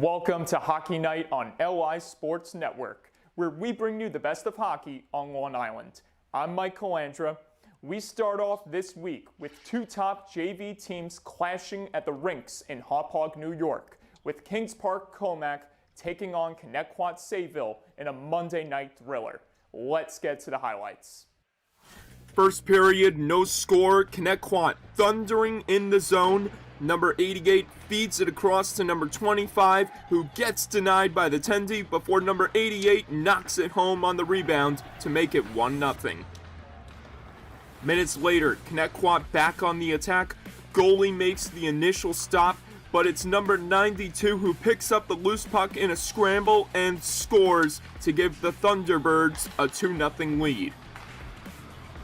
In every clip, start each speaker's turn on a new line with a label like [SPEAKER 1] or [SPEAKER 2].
[SPEAKER 1] Welcome to Hockey Night on LI Sports Network, where we bring you the best of hockey on Long Island. I'm Mike Calandra. We start off this week with two top JV teams clashing at the rinks in Hauppauge, New York, with Kings Park Commack taking on Connecticut Sayville in a Monday night thriller. Let's get to the highlights.
[SPEAKER 2] First period, no score. Connecticut thundering in the zone. Number 88 feeds it across to number 25, who gets denied by the tendy before number 88 knocks it home on the rebound to make it 1-0. Minutes later, Connecticut back on the attack. Goalie makes the initial stop, but it's number 92 who picks up the loose puck in a scramble and scores to give the Thunderbirds a 2-0 lead.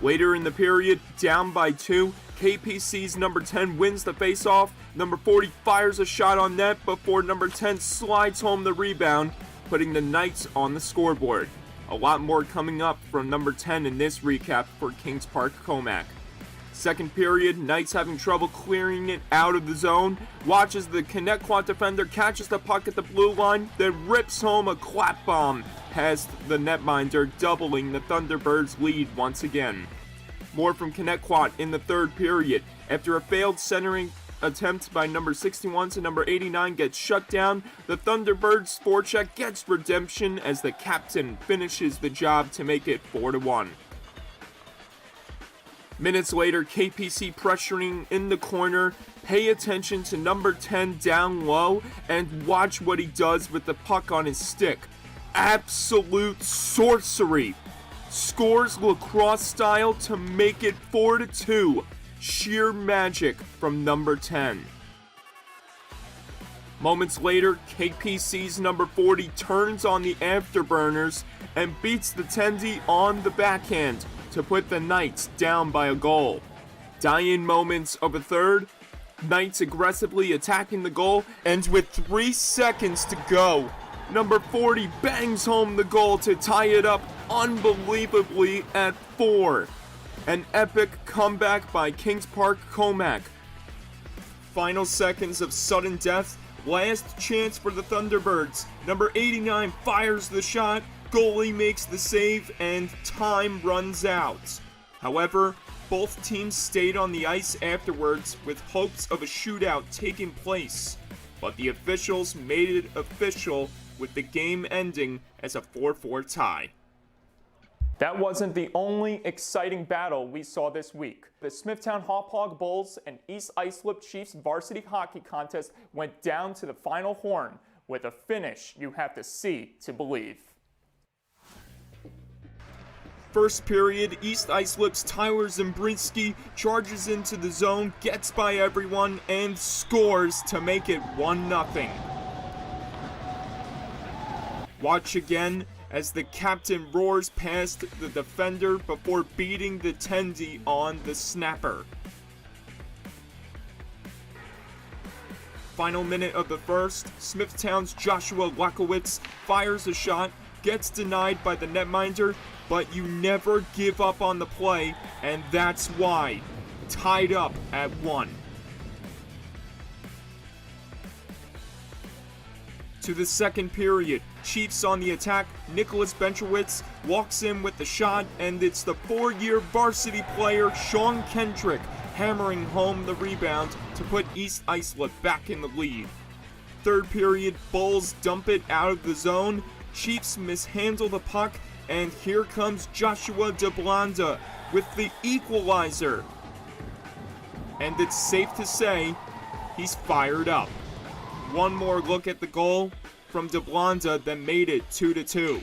[SPEAKER 2] Later in the period, down by 2, KPC's number 10 wins the faceoff. Number 40 fires a shot on net before number 10 slides home the rebound, putting the Knights on the scoreboard. A lot more coming up from number 10 in this recap for Kings Park Commack. Second period, Knights having trouble clearing it out of the zone. Watches the Connecticut defender, catches the puck at the blue line, then rips home a clap bomb past the netminder, doubling the Thunderbirds' lead once again. More from Connecticut in the third period. After a failed centering attempt by number 61 to number 89 gets shut down, the Thunderbirds' forecheck gets redemption as the captain finishes the job to make it 4-1. Minutes later, KPC pressuring in the corner. Pay attention to number 10 down low and watch what he does with the puck on his stick. Absolute sorcery. Scores lacrosse style to make it 4-2. Sheer magic from number 10. Moments later, KPC's number 40 turns on the afterburners and beats the tendy on the backhand to put the Knights down by a goal. Die-in moments of a third, Knights aggressively attacking the goal, and with 3 seconds to go, number 40 bangs home the goal to tie it up unbelievably at 4. An epic comeback by Kings Park Commack. Final seconds of sudden death, last chance for the Thunderbirds. Number 89 fires the shot, goalie makes the save, and time runs out. However, both teams stayed on the ice afterwards with hopes of a shootout taking place, but the officials made it official with the game ending as a 4-4 tie.
[SPEAKER 1] That wasn't the only exciting battle we saw this week. The Smithtown Hauppauge Bulls and East Islip Chiefs varsity hockey contest went down to the final horn with a finish you have to see to believe.
[SPEAKER 2] First period, East Islip's Tyler Zembrinski charges into the zone, gets by everyone, and scores to make it 1-0. Watch again as the captain roars past the defender before beating the tendy on the snapper. Final minute of the first, Smithtown's Joshua Lakowitz fires a shot, gets denied by the netminder, but you never give up on the play, and that's why. Tied up at 1. To the second period, Chiefs on the attack. Nicholas Benchowitz walks in with the shot, and it's the 4-year varsity player Sean Kendrick hammering home the rebound to put East Islip back in the lead. Third period, Bulls dump it out of the zone. Chiefs mishandle the puck, and here comes Joshua DeBlanda with the equalizer. And it's safe to say he's fired up. One more look at the goal from DeBlanda that made it 2-2.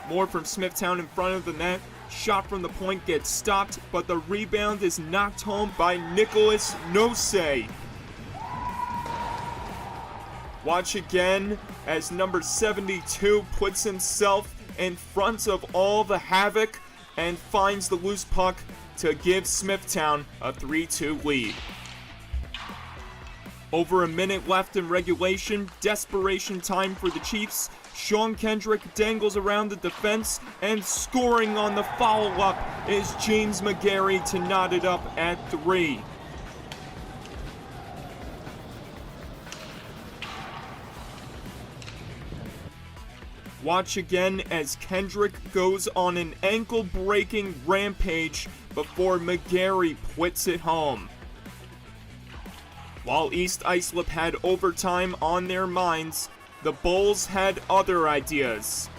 [SPEAKER 2] More from Smithtown in front of the net. Shot from the point gets stopped, but the rebound is knocked home by Nicholas Nosey. Watch again as number 72 puts himself in front of all the havoc and finds the loose puck to give Smithtown a 3-2 lead. Over a minute left in regulation, desperation time for the Chiefs. Sean Kendrick dangles around the defense, and scoring on the follow-up is James McGarry to knot it up at 3. Watch again as Kendrick goes on an ankle-breaking rampage before McGarry puts it home. While East Islip had overtime on their minds, the Bulls had other ideas.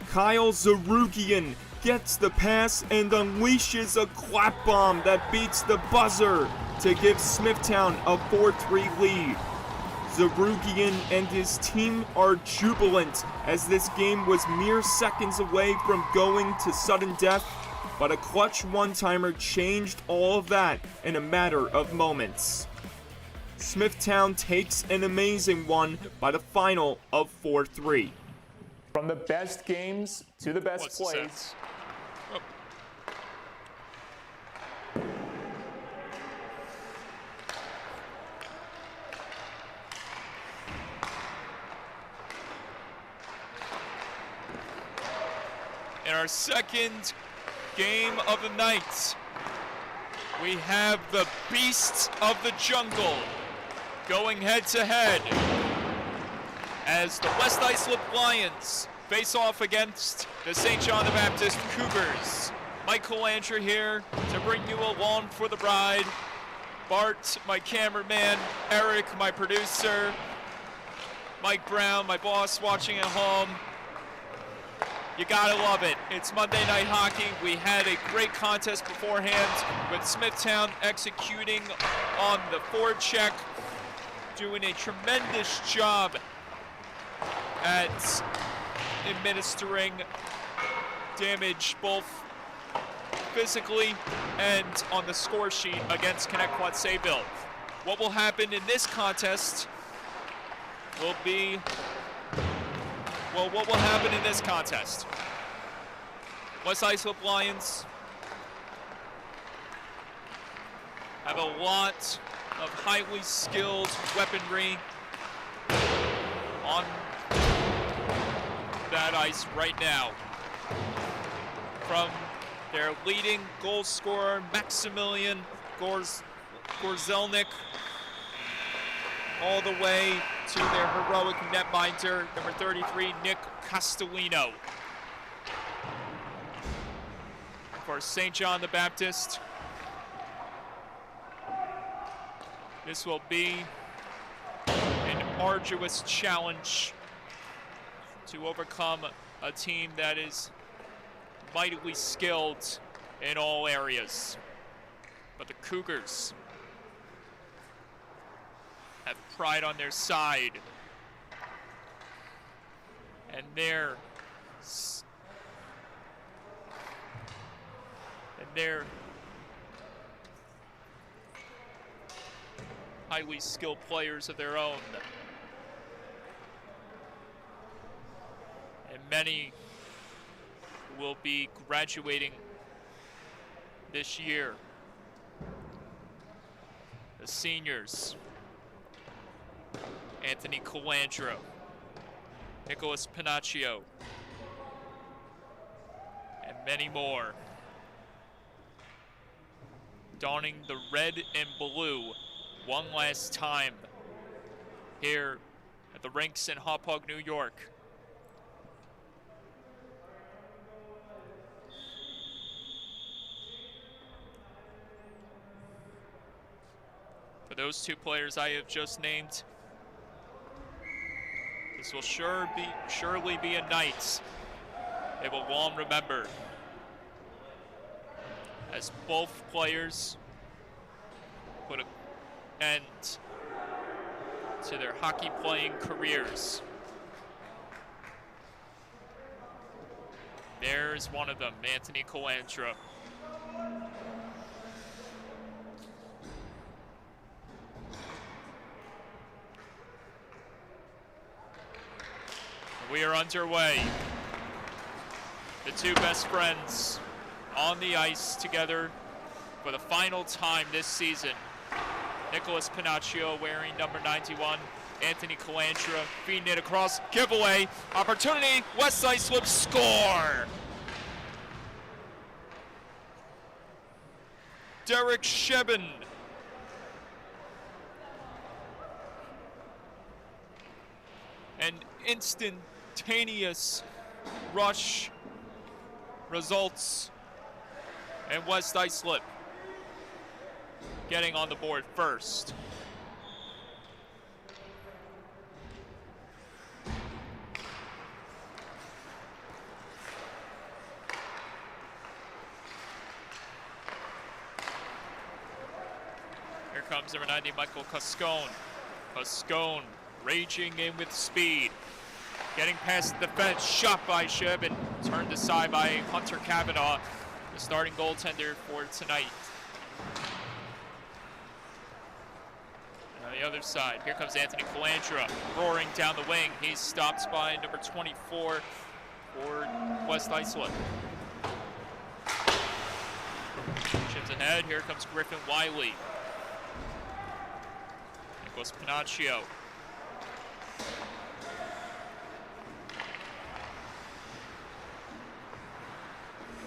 [SPEAKER 2] Kyle Zarugian gets the pass and unleashes a clap bomb that beats the buzzer to give Smithtown a 4-3 lead. Zarugian and his team are jubilant as this game was mere seconds away from going to sudden death, but a clutch one-timer changed all of that in a matter of moments. Smithtown takes an amazing one by the final of 4-3.
[SPEAKER 1] From the best games to the best plays.
[SPEAKER 3] In our second game of the night, we have the Beasts of the Jungle going head-to-head as the West Islip Lions face off against the St. John the Baptist Cougars. Mike Calandra here to bring you along for the ride. Bart, my cameraman, Eric, my producer, Mike Brown, my boss watching at home. You gotta love it. It's Monday Night Hockey. We had a great contest beforehand with Smithtown executing on the forecheck, doing a tremendous job at administering damage both physically and on the score sheet against Connecticut Sayville. What will happen in this contest will be, well, what will happen in this contest? West Islip Lions have a lot of highly skilled weaponry on that ice right now. From their leading goal scorer, Maximilian Gorzelnik, all the way to their heroic netminder, number 33, Nick Castellino. For St. John the Baptist, this will be an arduous challenge to overcome a team that is mightily skilled in all areas. But the Cougars have pride on their side, and their highly skilled players of their own. And many will be graduating this year. The seniors, Anthony Calandra, Nicholas Pinaccio, and many more, donning the red and blue one last time here at the rinks in Hauppauge, New York. For those two players I have just named, this will surely be a night they will long remember, as both players put an end to their hockey playing careers. There's one of them, Anthony Calandra. We are underway. The two best friends on the ice together for the final time this season. Nicholas Pinaccio wearing number 91. Anthony Calandra feeding it across. Giveaway. Opportunity. West Islip score. Derek Sheben. An instantaneous rush results in West Islip getting on the board first. Here comes number 90, Michael Cascone. Cascone raging in with speed. Getting past the defense, shot by Shib and turned aside by Hunter Kavanaugh, the starting goaltender for tonight. And on the other side, here comes Anthony Calandra roaring down the wing. He's stopped by number 24 for West Islip. Chips ahead, here comes Griffin Wiley. Nicholas Pinaccio.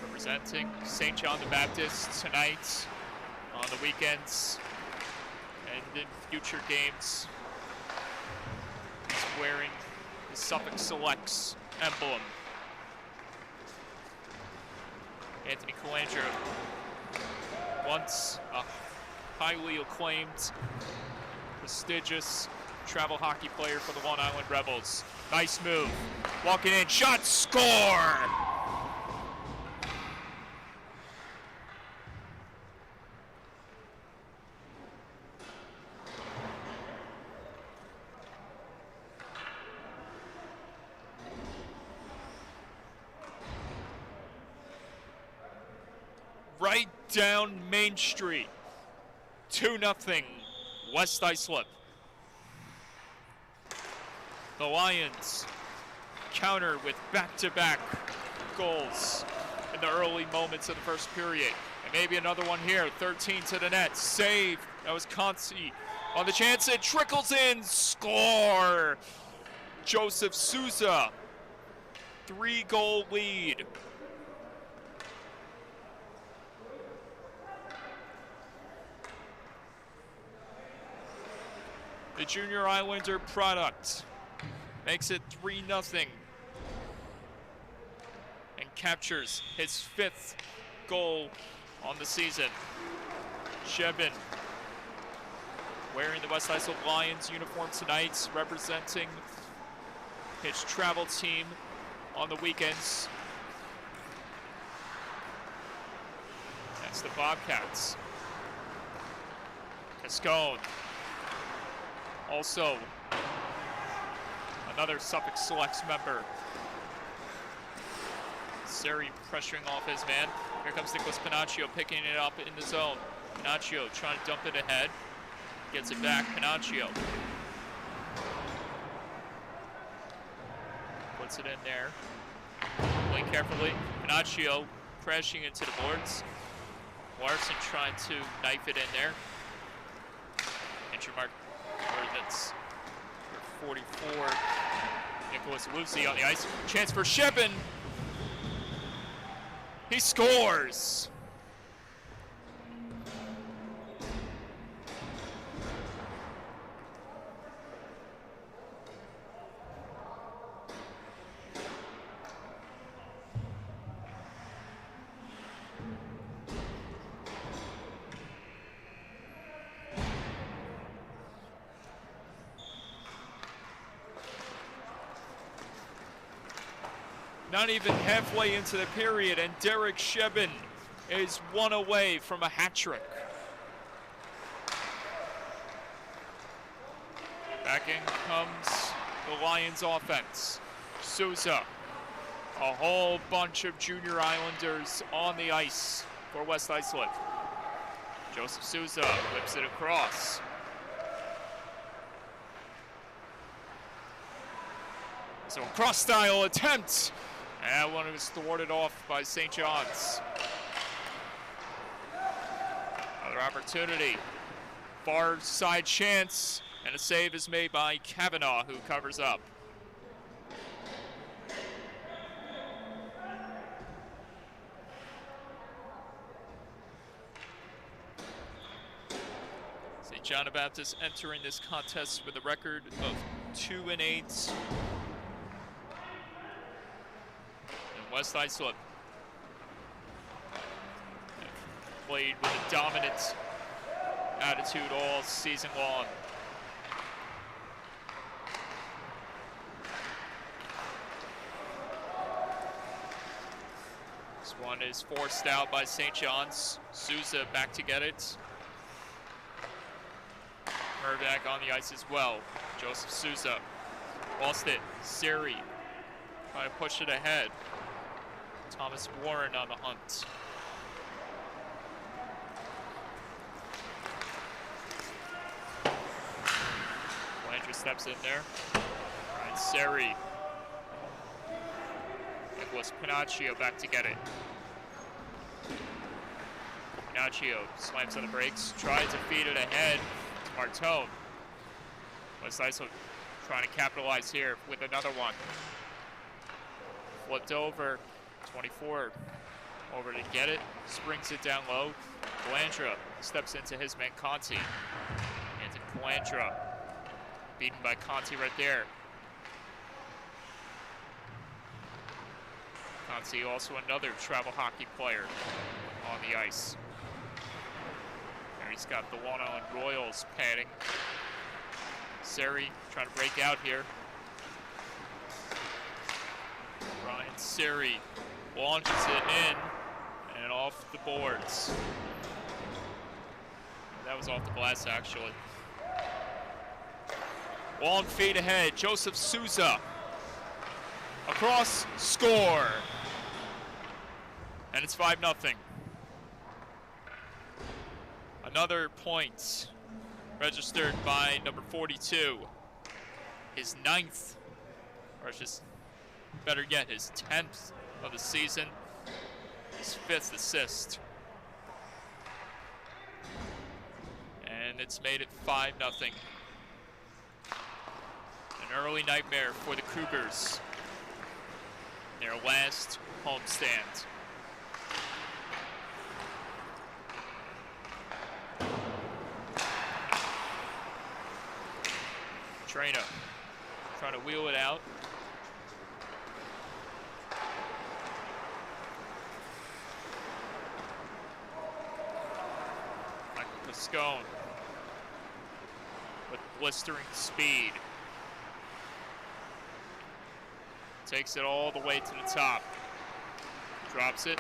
[SPEAKER 3] Representing St. John the Baptist tonight, on the weekends, and in future games. He's wearing the Suffolk Selects emblem. Anthony Calandra, once a highly acclaimed, prestigious travel hockey player for the Long Island Rebels. Nice move, walking in, shot, score! Right down Main Street, 2-0, West Islip. The Lions counter with back-to-back goals in the early moments of the first period. And maybe another one here, 13 to the net, save, that was Consi. On the chance, it trickles in, score! Joseph Souza, 3-goal lead. The Junior Islander product makes it 3-0 and captures his 5th goal on the season. Shebin wearing the West Islip Lions uniform tonight, representing his travel team on the weekends. That's the Bobcats. Cascone. Also, another Suffolk Selects member. Seri pressuring off his man. Here comes Nicholas Pinaccio picking it up in the zone. Pinaccio trying to dump it ahead. Gets it back, Pinaccio. Puts it in there. Playing carefully. Pinaccio crashing into the boards. Larson trying to knife it in there. Entry mark. That's 44. Nicholas Lucy on the ice. Chance for Shebin. He scores. Not even halfway into the period, and Derek Shebin is one away from a hat trick. Back in comes the Lions offense. Souza, a whole bunch of Junior Islanders on the ice for West Islip. Joseph Souza whips it across. So a cross-style attempt. And one was thwarted off by St. John's. Another opportunity. Far side chance, and a save is made by Kavanaugh, who covers up. St. John the Baptist entering this contest with a record of 2-8. West Islip played with a dominant attitude all season long. This one is forced out by St. John's. Souza back to get it. Herbeck on the ice as well. Joseph Souza lost it. Siri trying to push it ahead. Thomas Warren on the hunt. Blanchard steps in there. Ryan Seri. Nicholas Pinaccio back to get it. Pinaccio slams on the brakes, tries to feed it ahead to Martone. West Islip trying to capitalize here with another one. Flipped over, 24 over to get it, springs it down low. Calandra steps into his man Conti. Into Calandra, beaten by Conti right there. Conti also another travel hockey player on the ice. There he's got the Long Island Royals padding. Seri trying to break out here. Ryan Seri launches it in and off the boards. That was off the glass actually. Long feet ahead, Joseph Souza. Across, score. And it's 5-0. Another point registered by number 42. His 9th, or just better yet, his 10th of the season. His 5th assist. And it's made it 5-0. An early nightmare for the Cougars. Their last homestand. Trina trying to wheel it out. Michael Cascone with blistering speed. Takes it all the way to the top. Drops it.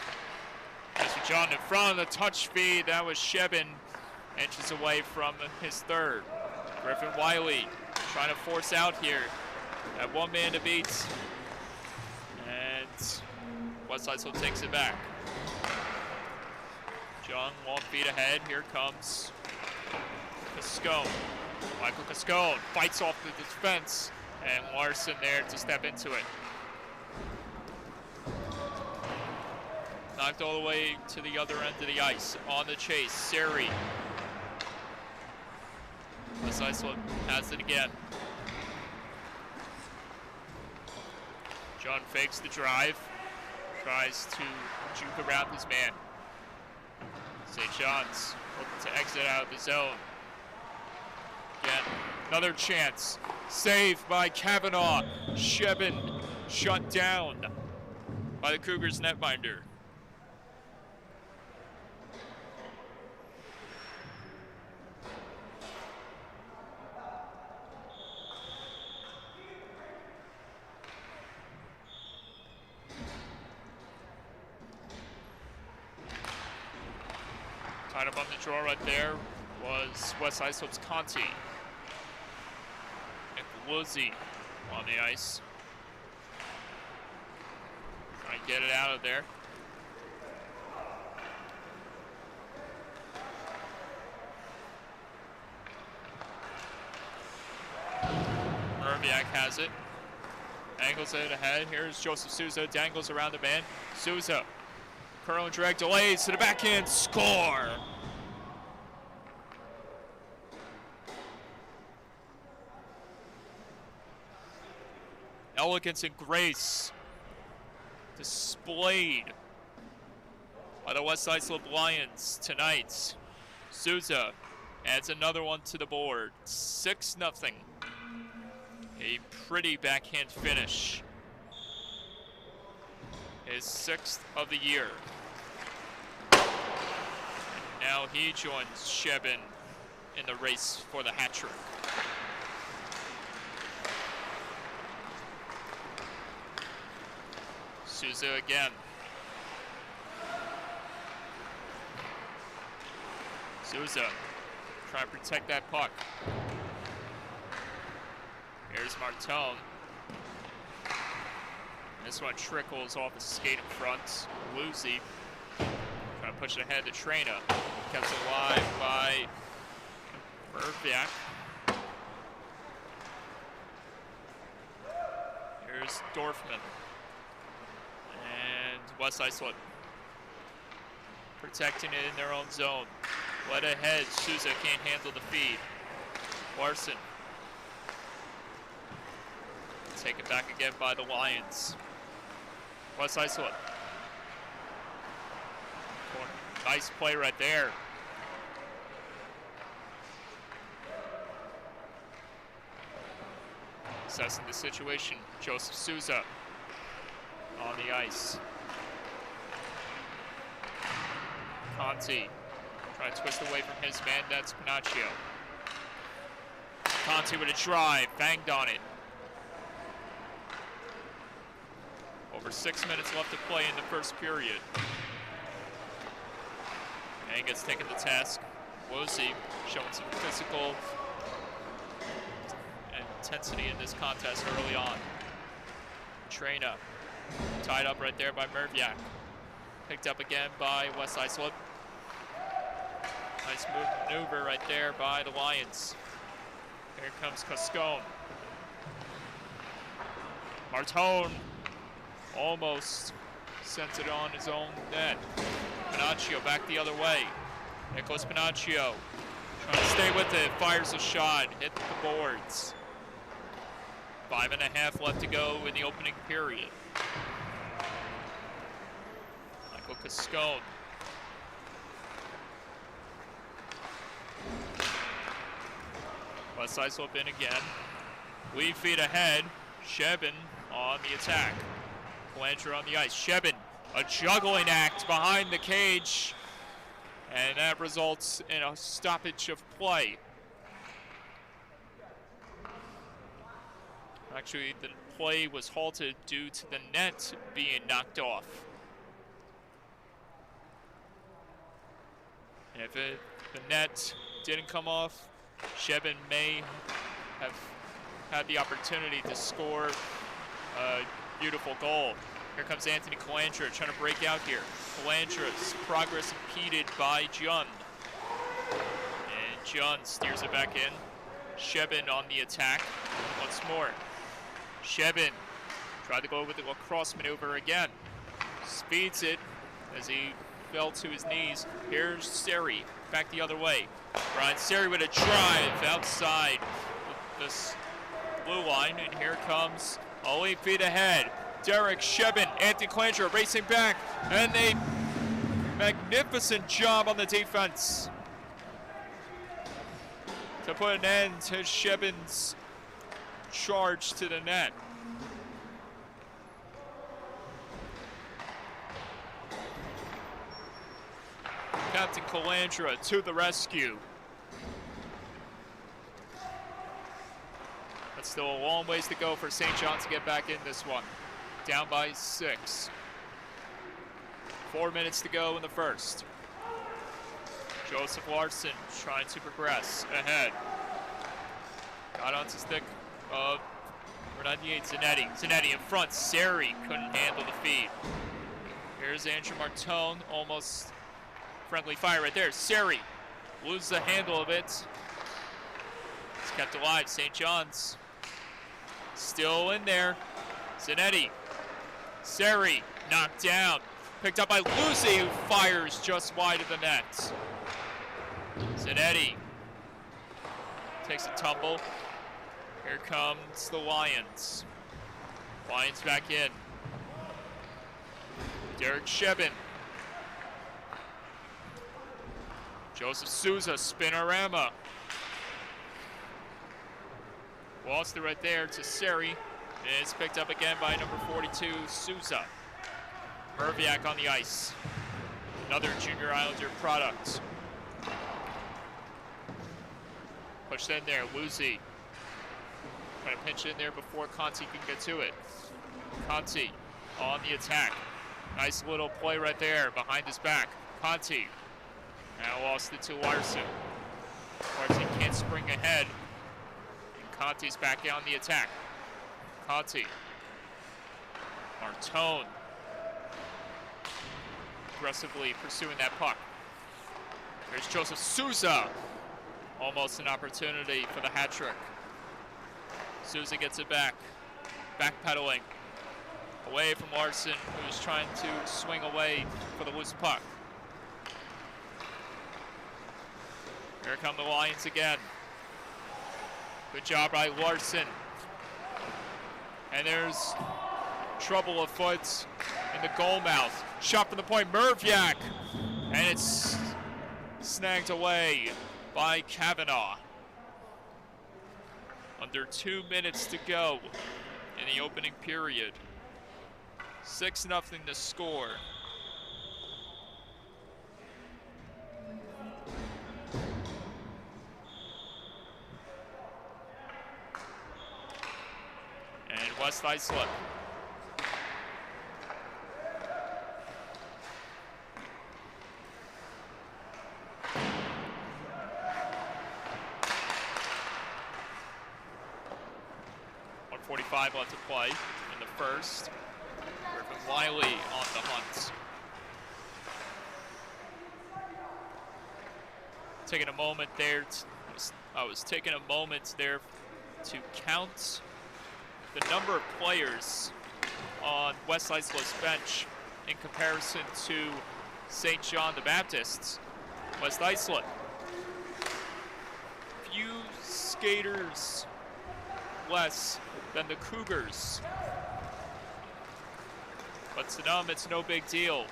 [SPEAKER 3] Mr. John in front of the touch feed. That was Shebin, inches away from his 3rd. Griffin Wiley trying to force out here. At one man to beat. And West Islip takes it back. John, long feet ahead. Here comes Cascone. Michael Cascone fights off the defense. And Larson there to step into it. Knocked all the way to the other end of the ice. On the chase, Seri. West Islip has it again. John fakes the drive. Tries to juke around his man. St. John's looking to exit out of the zone. Again, another chance. Saved by Kavanaugh. Shebin shut down by the Cougars netminder. Tied up on the draw right there was West Islip's Conti. Nick Luzzi on the ice. Trying to get it out of there. Murbiak has it. Angles it ahead. Here's Joseph Souza. Dangles around the man. Souza. Curl and drag delays to the backhand. Score! Elegance and grace displayed by the West Islip Lions tonight. Souza adds another one to the board. 6-0. A pretty backhand finish. his 6th of the year. Now he joins Shebin in the race for the hat trick. Souza again. Souza trying to protect that puck. Here's Martone. This one trickles off the skate in front. Lucy trying to push it ahead to Trina. Kept alive by Merviak. Here's Dorfman. And West Islip protecting it in their own zone. Led ahead, Souza can't handle the feed. Larson. Taken back again by the Lions. West Islip. Nice play right there. Assessing the situation, Joseph Souza on the ice. Conti trying to twist away from his man, that's Pinaccio. Conti with a drive, banged on it. Over 6 minutes left to play in the first period. And gets taken to task. Wozy showing some physical intensity in this contest early on. Trina tied up right there by Merviak. Picked up again by West Islip. Nice maneuver right there by the Lions. Here comes Cascone. Martone almost sent it on his own net. Pinaccio back the other way. Nicholas Pinaccio trying to stay with it, fires a shot, hit the boards. 5.5 left to go in the opening period. Michael Cascone. West Islip in again. Lead feet ahead. Shebin on the attack. Calandra on the ice. Shebin, a juggling act behind the cage. And that results in a stoppage of play. Actually, the play was halted due to the net being knocked off. And if the net didn't come off, Shebin may have had the opportunity to score a beautiful goal. Here comes Anthony Calandra trying to break out here. Calandra's progress impeded by Jun. And Jun steers it back in. Shebin on the attack once more. Shebin tried to go with the lacrosse maneuver again. Speeds it as he fell to his knees. Here's Seri back the other way. Brian Seri with a drive outside this blue line, and here comes 8 feet ahead. Derek Shebin, Anthony Calandra racing back, and a magnificent job on the defense to put an end to Shebin's charge to the net. Captain Calandra to the rescue. But still a long ways to go for St. John's to get back in this one. Down by 6. 4 minutes to go in the first. Joseph Larson trying to progress ahead. Got onto stick of Renanier Zanetti. Zanetti in front. Seri couldn't handle the feed. Here's Andrew Martone, almost friendly fire right there. Seri loses the handle of it. It's kept alive. St. John's still in there. Zanetti. Seri knocked down. Picked up by Lucy, who fires just wide of the net. Zanetti takes a tumble. Here comes the Lions. Lions back in. Derek Shebin. Joseph Souza, spinorama. Lost it right there to Seri. And it's picked up again by number 42, Souza. Merviak on the ice. Another Junior Islander product. Pushed in there, Lucy. Trying to pinch it in there before Conti can get to it. Conti on the attack. Nice little play right there behind his back. Conti now lost it to Larson. Larson can't spring ahead. And Conti's back on the attack. Conti. Martone. Aggressively pursuing that puck. There's Joseph Souza. Almost an opportunity for the hat trick. Souza gets it back. Backpedaling. Away from Larson, who's trying to swing away for the loose puck. Here come the Lions again. Good job by Larson. And there's trouble afoot in the goal mouth. Shot from the point, Merviak. And it's snagged away by Kavanaugh. Under 2 minutes to go in the opening period. 6-0 to score. And West Islip. .45 left to play in the first. Griffin Wiley on the hunt. Taking a moment there. I was taking a moment there to count the number of players on West Islip's bench in comparison to St. John the Baptist's. West Islip. Few skaters less than the Cougars. But to them, it's no big deal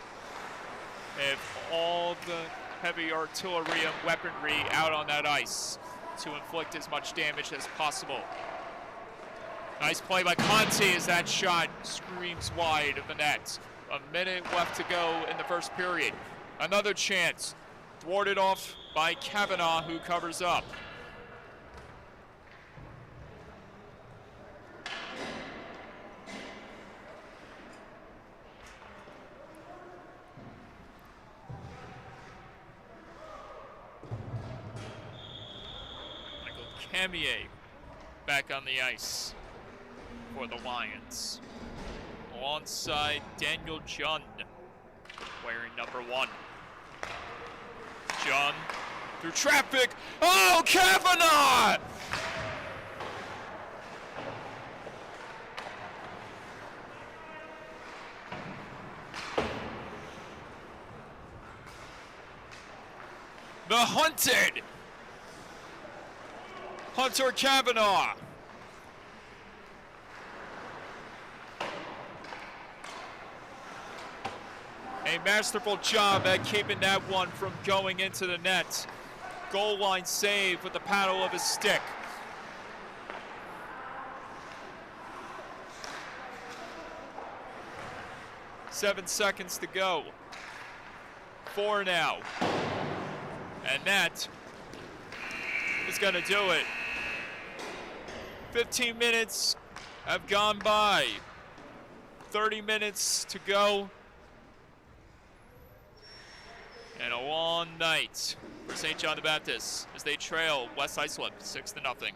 [SPEAKER 3] if all the heavy artillery and weaponry out on that ice to inflict as much damage as possible. Nice play by Conti as that shot screams wide of the net. A minute left to go in the first period. Another chance, thwarted off by Kavanaugh, who covers up. Camier back on the ice for the Lions. Alongside Daniel Jund, wearing number 1. Jund through traffic. Oh, Kavanaugh! The hunted Hunter Kavanaugh. A masterful job at keeping that one from going into the net. Goal line save with the paddle of his stick. Seven seconds to go. 4 now. And that is going to do it. 15 minutes have gone by. 30 minutes to go. And a long night for St. John the Baptist as they trail West Islip 6-0.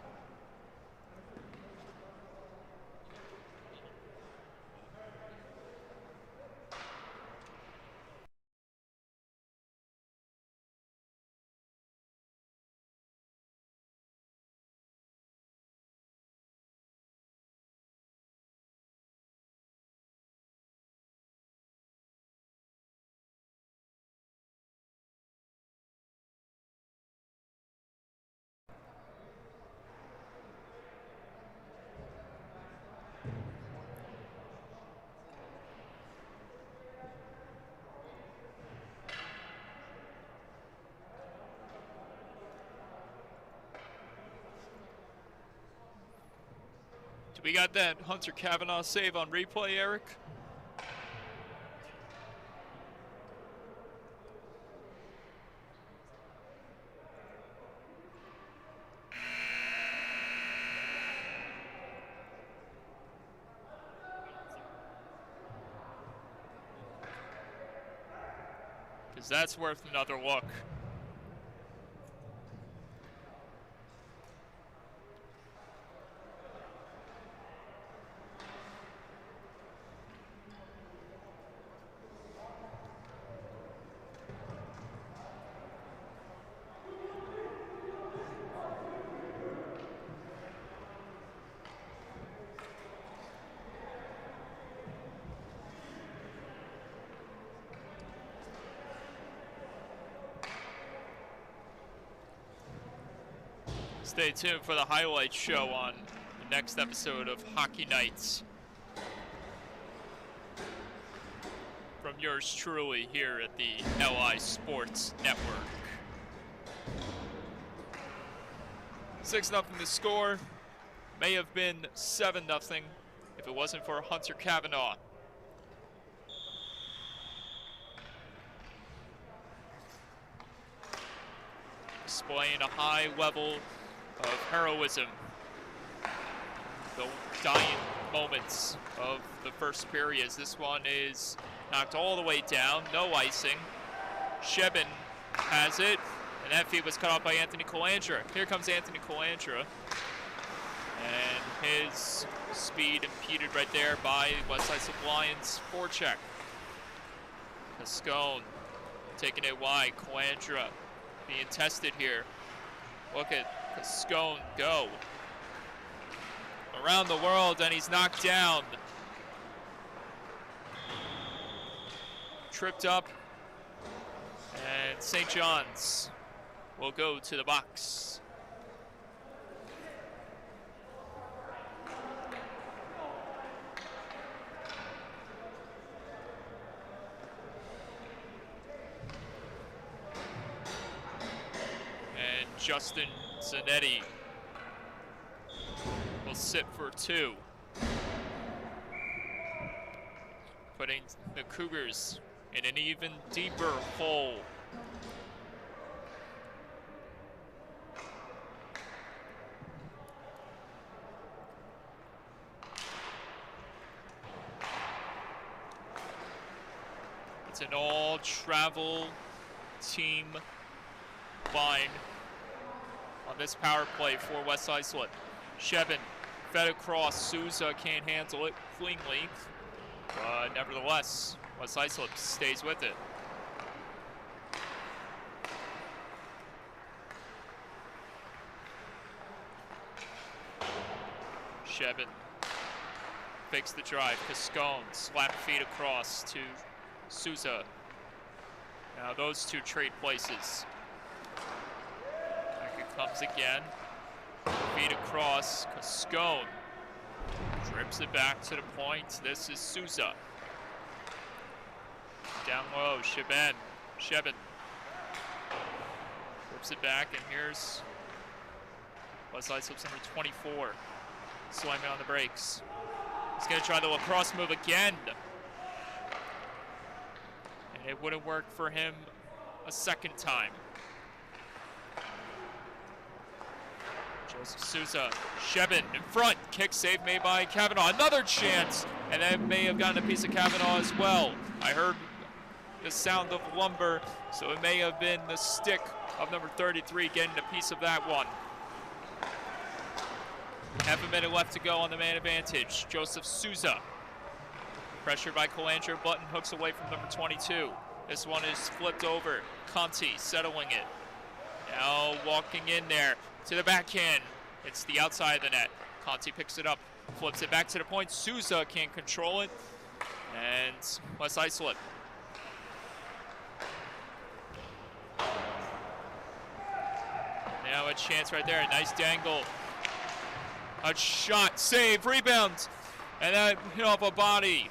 [SPEAKER 3] We got that Hunter Kavanaugh save on replay, Eric? because that's worth another look. Stay tuned for the highlight show on the next episode of Hockey Nights. From yours truly here at the LI Sports Network. 6-0 the score. May have been 7-0 if it wasn't for Hunter Kavanaugh. Displaying a high level of heroism. The dying moments of the first period as this one is knocked all the way down, no icing. Shebin has it, and that feed was cut off by Anthony Calandra. Here comes Anthony Calandra, and his speed impeded right there by West Islip Lions forecheck. Cascone taking it wide, Calandra being tested here. Look at Cascone go around the world, and he's knocked down. Tripped up, and St. John's will go to the box. And Justin Zanetti will sit for 2. Putting the Cougars in an even deeper hole. It's an all-travel team line on this power play for West Islip. Shevin fed across. Souza can't handle it cleanly, but nevertheless, West Islip stays with it. Shevin fakes the drive. Cascone slap feet across to Souza. Now those two trade places. Back it comes again. Feet across. Cascone drips it back to the point. This is Souza. Down low, Shevin. Rips it back, and here's West Islip's number 24. Slamming on the brakes. He's gonna try the lacrosse move again. And it wouldn't work for him a second time. Joseph Souza, Shevin in front. Kick save made by Kavanaugh. Another chance, and that may have gotten a piece of Kavanaugh as well. I heard the sound of lumber, so it may have been the stick of number 33 getting a piece of that one. Half a minute left to go on the man advantage. Joseph Souza. Pressured by Calandra, button hooks away from number 22. This one is flipped over. Conti settling it. Now walking in there to the backhand. It's the outside of the net. Conti picks it up, flips it back to the point. Souza can't control it. And West Islip. Now a chance right there. A nice dangle. A shot, save, rebound. And that hit off a body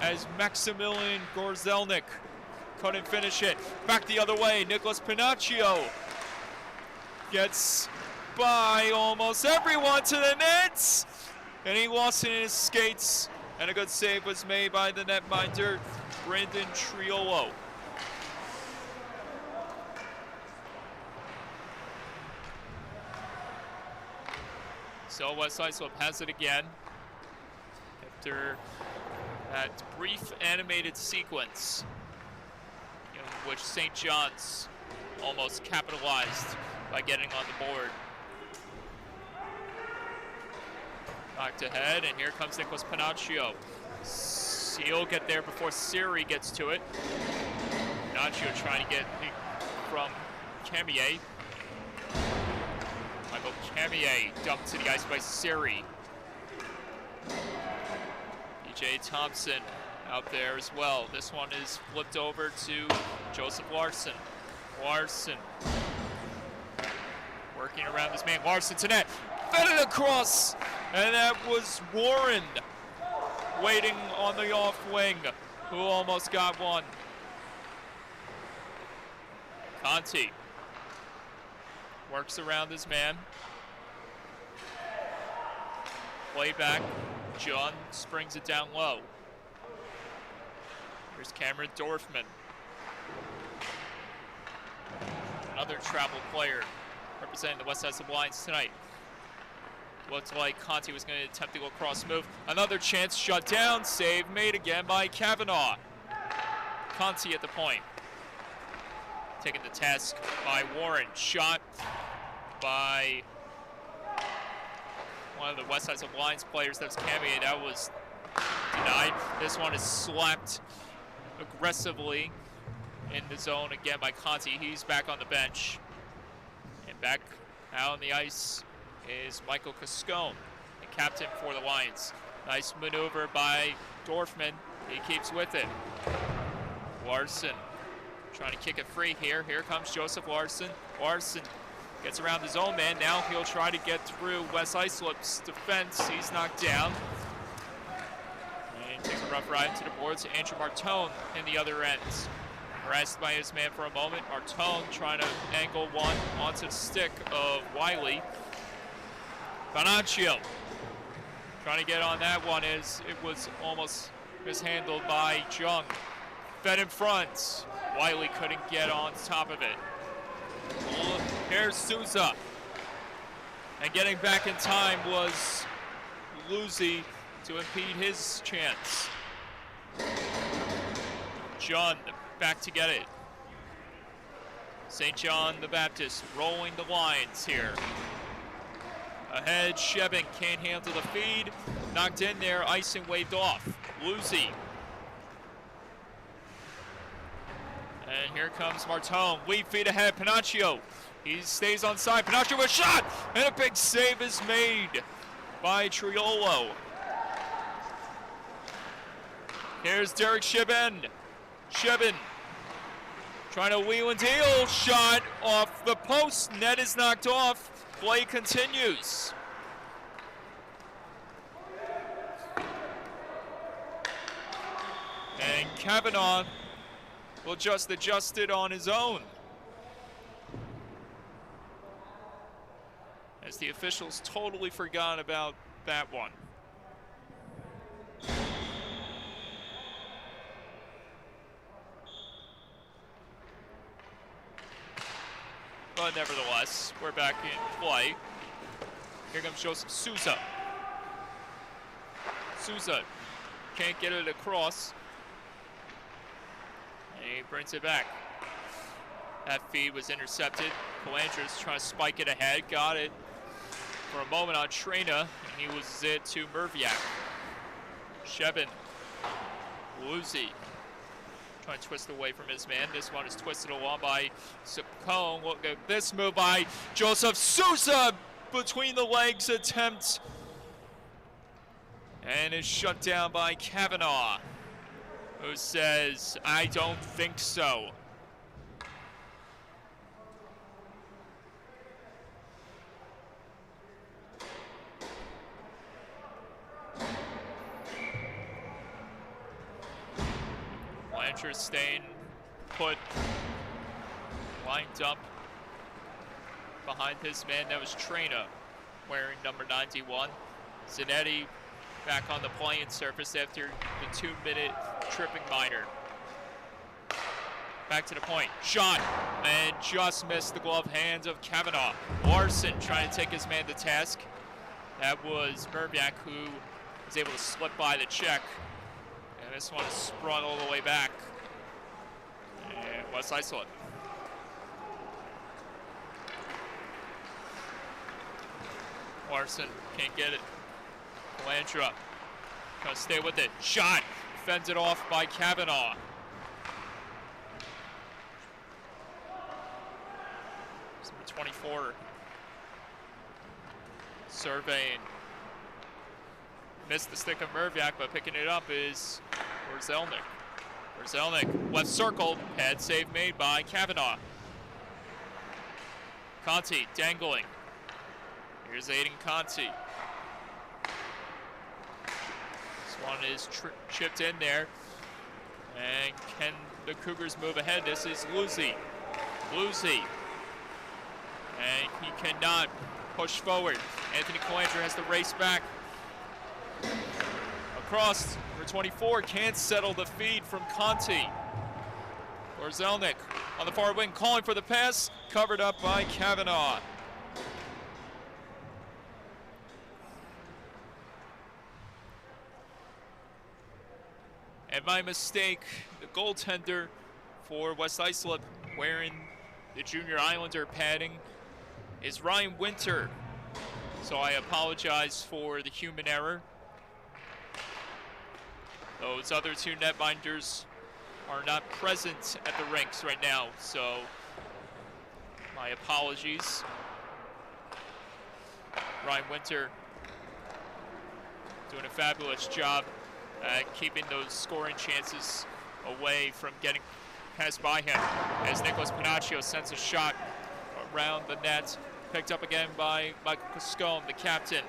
[SPEAKER 3] as Maximilian Gorzelnik couldn't finish it. Back the other way, Nicholas Pinaccio gets by almost everyone to the nets, and he lost it in his skates, and a good save was made by the netminder, Brandon Triolo. So West Islip has it again after that brief animated sequence. in which St. John's almost capitalized by getting on the board. Knocked ahead, and here comes Nicholas Panaccio. He'll get there before Siri gets to it. Panaccio trying to get from Camier. Michael Camier dumped to the ice by Siri. DJ Thompson out there as well. This one is flipped over to Joseph Larson. Larson working around this man. Larson to net. Fed it across. And that was Warren waiting on the off wing, who almost got one. Conti works around his man. Play back. John springs it down low. Here's Cameron Dorfman. Another travel player representing the West Islip Lions tonight. Looked like Conti was going to attempt to go cross move. Another chance shut down. Save made again by Kavanaugh. Conti at the point. Taking the task by Warren. Shot by one of the West Islip Lions players. That was Camier. That was denied. This one is slapped aggressively in the zone again by Conti. He's back on the bench. And back out on the ice is Michael Cascone, the captain for the Lions. Nice maneuver by Dorfman. He keeps with it. Larson trying to kick it free here. Here comes Joseph Larson. Larson gets around his own man. Now he'll try to get through West Islip's defense. He's knocked down. And takes a rough ride to the boards. Andrew Martone in the other end. Harassed by his man for a moment. Martone trying to angle one onto the stick of Wiley. Panaccio trying to get on that one as it was almost mishandled by Jung. Fed in front. Wiley couldn't get on top of it. Here's Souza. And getting back in time was Luzzi to impede his chance. John back to get it. St. John the Baptist rolling the lines here. Ahead, Shevin can't handle the feed. Knocked in there, icing waved off. Luzzi. And here comes Martone. Lead feed ahead, Panaccio. He stays on side. Panaccio with a shot! And a big save is made by Triolo. Here's Derek Shevin. Shevin trying to wheel and deal. Shot off the post. Net is knocked off. Play continues. And Kavanaugh will just adjust it on his own. As the officials totally forgot about that one. But nevertheless, we're back in play. Here comes Joseph Souza. Souza can't get it across. And he brings it back. That feed was intercepted. Calandras trying to spike it ahead. Got it for a moment on Trina. And he was it to Merviak. Shevin. Luzzi. Trying to twist away from his man. This one is twisted along by Saccone. Look at this move by Joseph Souza. Between the legs attempt. And is shut down by Kavanaugh, who says, I don't think so. Blanchard staying put, lined up behind his man. That was Trina wearing number 91. Zanetti back on the playing surface after the 2-minute tripping minor. Back to the point. Shot. And just missed the glove hands of Kavanaugh. Larson trying to take his man to task. That was Merviak, who was able to slip by the check. And this one is sprung all the way back. And West Islip. Larson can't get it. Calandra trying to stay with it. Shot fended off by Kavanaugh. Number 24 surveying. Missed the stick of Merviak, but picking it up is Gorzelnik. Gorzelnik, left circle, pad save made by Kavanaugh. Conti dangling. Here's Aiden Conti. This one is chipped in there. And can the Cougars move ahead? This is Luzzi. And he cannot push forward. Anthony Calandra has to race back. Across, number 24 can't settle the feed from Conti. Gorzelnik on the far wing calling for the pass, covered up by Kavanaugh. And by mistake, the goaltender for West Islip wearing the junior Islander padding is Ryan Winter. So I apologize for the human error. Those other two netminders are not present at the rinks right now, so my apologies. Ryan Winter doing a fabulous job at keeping those scoring chances away from getting passed by him as Nicholas Pinaccio sends a shot around the net. Picked up again by Michael Cascone, the captain.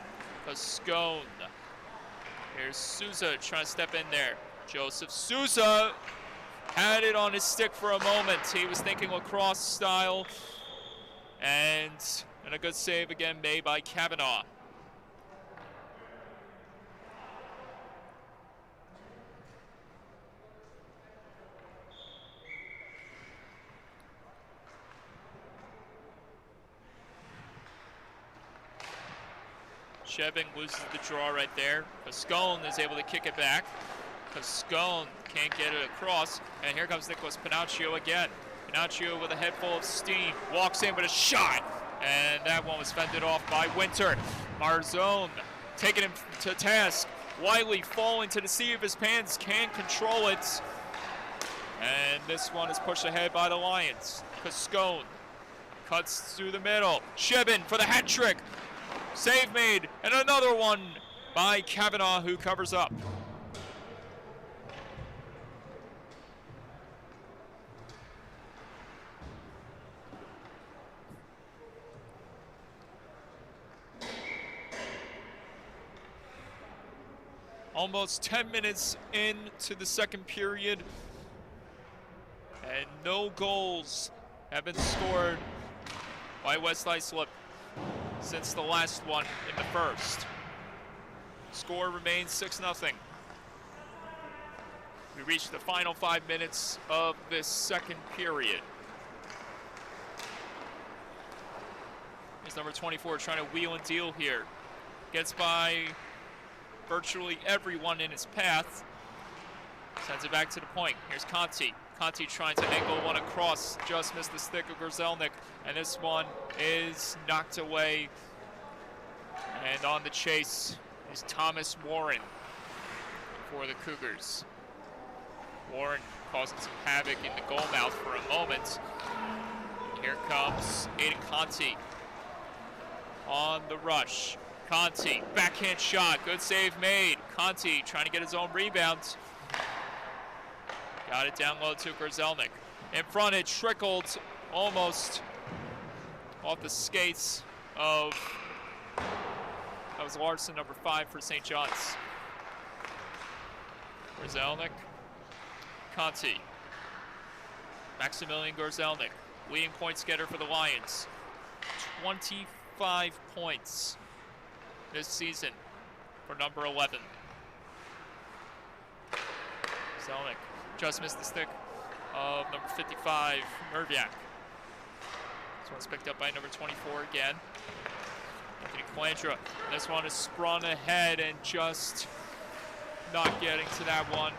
[SPEAKER 3] Cascone. Here's Souza trying to step in there. Joseph Souza had it on his stick for a moment. He was thinking lacrosse style. And a good save again made by Kavanaugh. Shevin loses the draw right there. Cascone is able to kick it back. Cascone can't get it across. And here comes Nicholas Pinaccio again. Pinaccio with a head full of steam. Walks in with a shot. And that one was fended off by Winter. Marzone taking him to task. Wiley falling to the seat of his pants. Can't control it. And this one is pushed ahead by the Lions. Cascone cuts through the middle. Shevin for the hat trick. Save made, and another one by Kavanaugh, who covers up. Almost 10 minutes into the second period, and no goals have been scored by West Islip since the last one in the first. Score remains 6-0. We reach the final 5 minutes of this second period. Here's number 24 trying to wheel and deal here. Gets by virtually everyone in his path. Sends it back to the point. Here's Conti. Conti trying to angle one across, just missed the stick of Gorzelnik, and this one is knocked away. And on the chase is Thomas Warren for the Cougars. Warren causing some havoc in the goal mouth for a moment. And here comes Aiden Conti on the rush. Conti, backhand shot, good save made. Conti trying to get his own rebound. Got it down low to Gorzelnik. In front, it trickled almost off the skates of, that was Larson, number 5 for St. John's. Gorzelnik, Conti, Maximilian Gorzelnik, leading points getter for the Lions. 25 points this season for number 11. Gorzelnik just missed the stick of number 55, Merviak. This one's picked up by number 24 again. Anthony Calandra. This one is sprung ahead and just not getting to that one.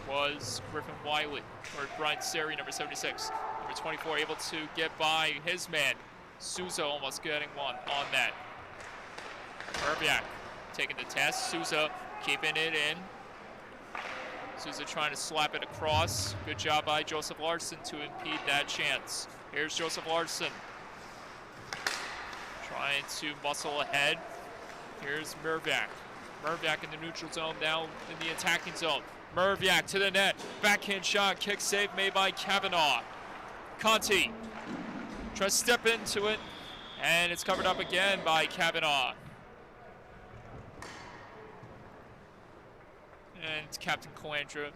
[SPEAKER 3] was Griffin Wiley, or Brian Seri, number 76. Number 24 able to get by his man. Souza almost getting one on that. Merviak taking the test. Souza keeping it in. Souza trying to slap it across. Good job by Joseph Larson to impede that chance. Here's Joseph Larson. Trying to muscle ahead. Here's Merviak. Merviak in the neutral zone, now in the attacking zone. Merviak to the net. Backhand shot. Kick save made by Kavanaugh. Conti tries to step into it, and it's covered up again by Kavanaugh. And Captain Calandra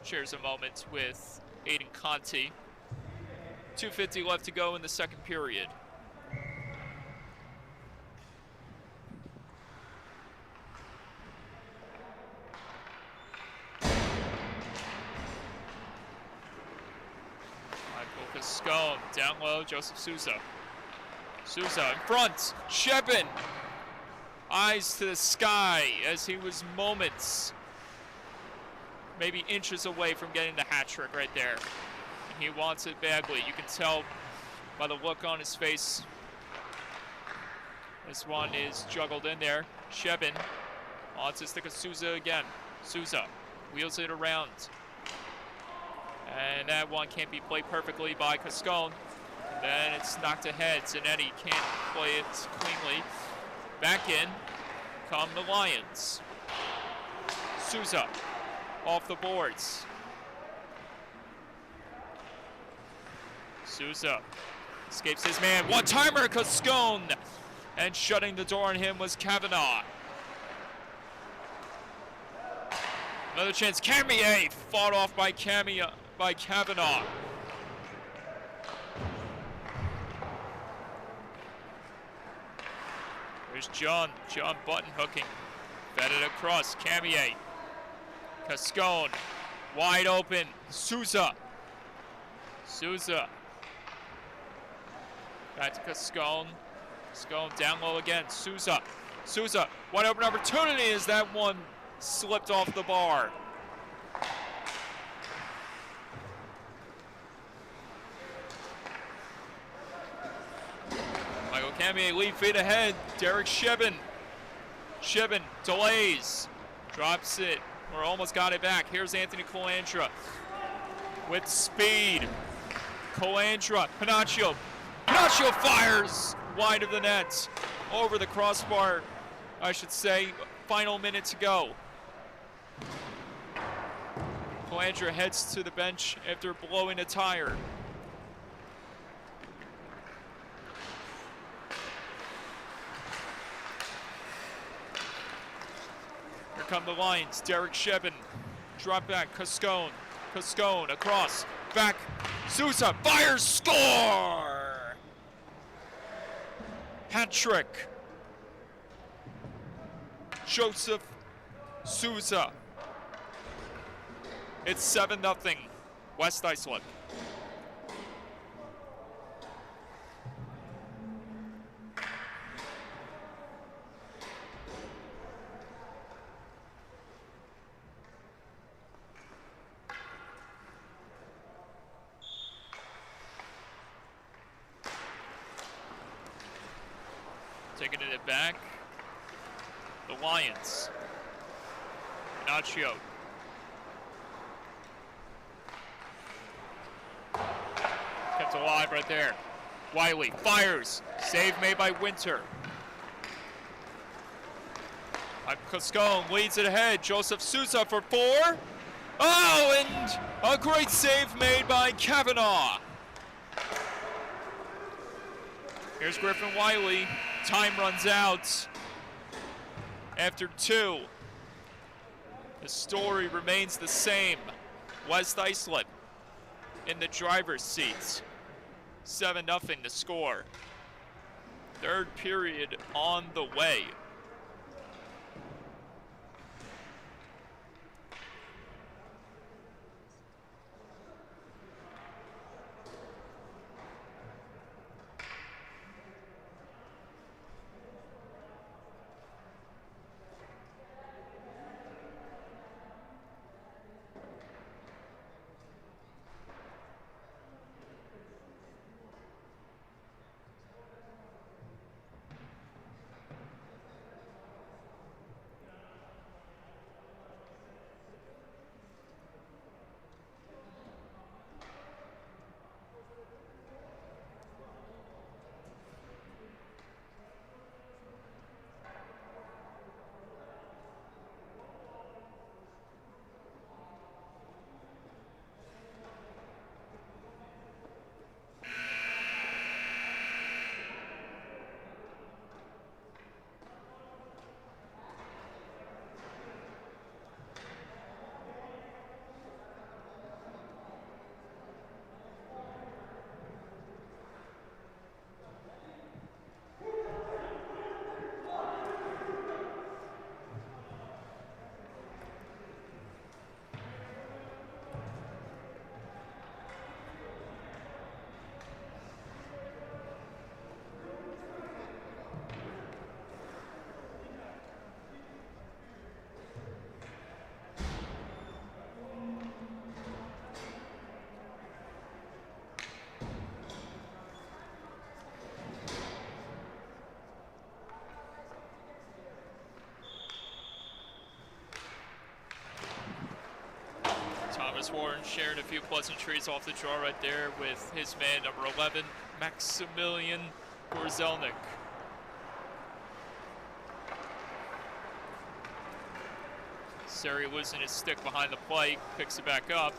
[SPEAKER 3] shares a moment with Aiden Conti. 2:50 left to go in the second period. Michael Cascone down low, Joseph Souza. Souza in front, Shepin. Eyes to the sky as he was moments, maybe inches away from getting the hat trick right there. And he wants it badly. You can tell by the look on his face. This one is juggled in there. Shepin wants to stick of Souza again. Souza wheels it around. And that one can't be played perfectly by Cascone. Then it's knocked ahead. Zanetti can't play it cleanly. Back in come the Lions. Souza off the boards. Souza escapes his man. One-timer, Cascone. And shutting the door on him was Kavanaugh. Another chance. Camier fought off by Kavanaugh. There's John button hooking. Fed it across. Camier. Cascone. Wide open. Souza. Back to Cascone. Cascone down low again. Souza. Wide open opportunity as that one slipped off the bar. Michael Camier lead feet ahead. Derek Shebin. Shebin delays. Drops it. Or almost got it back. Here's Anthony Calandra with speed. Calandra. Panaccio. Panaccio fires wide of the net. Over the crossbar, I should say. Final minute to go. Calandra heads to the bench after blowing a tire. Here come the Lions. Derek Shebin. Drop back. Cascone. Cascone across. Back. Souza fires. Score! Hat trick. Joseph Souza. It's 7-0. West Islip. Taking it back. The Lions. Nacho. Kept alive right there. Wiley fires. Save made by Winter. Cascone leads it ahead. Joseph Souza for 4. Oh, and a great save made by Kavanaugh. Here's Griffin Wiley. Time runs out after 2. The story remains the same. West Islip in the driver's seat. 7-0 to score. Third period on the way. Thomas Warren sharing a few pleasantries off the draw right there with his man, number 11, Maximilian Gorzelnik. Seri losing his stick behind the plate, picks it back up.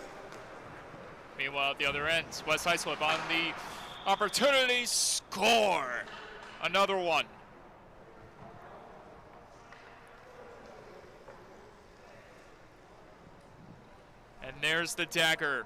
[SPEAKER 3] Meanwhile, at the other end, West Islip on the opportunity, score! Another one. And there's the dagger.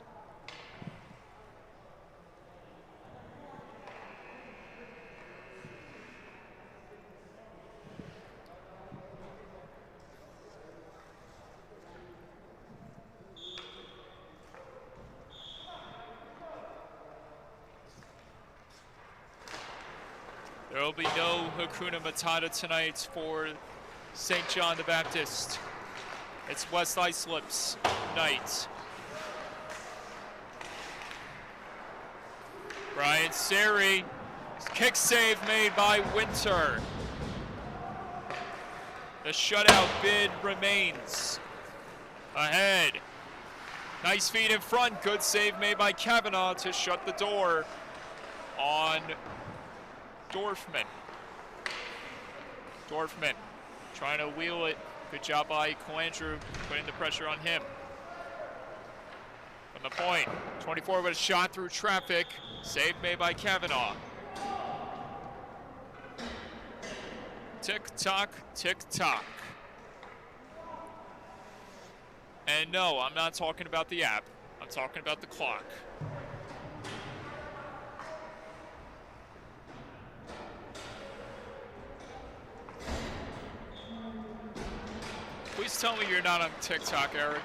[SPEAKER 3] There will be no Hakuna Matata tonight for St. John the Baptist. It's West Islip's night. Brian Seri, kick save made by Winter. The shutout bid remains. Ahead. Nice feed in front. Good save made by Kavanaugh to shut the door on Dorfman. Dorfman trying to wheel it. Good job by Coandrew, putting the pressure on him. From the point, 24 with a shot through traffic. Save made by Kavanaugh. Tick-tock, tick-tock. And no, I'm not talking about the app. I'm talking about the clock. Please tell me you're not on TikTok, Eric.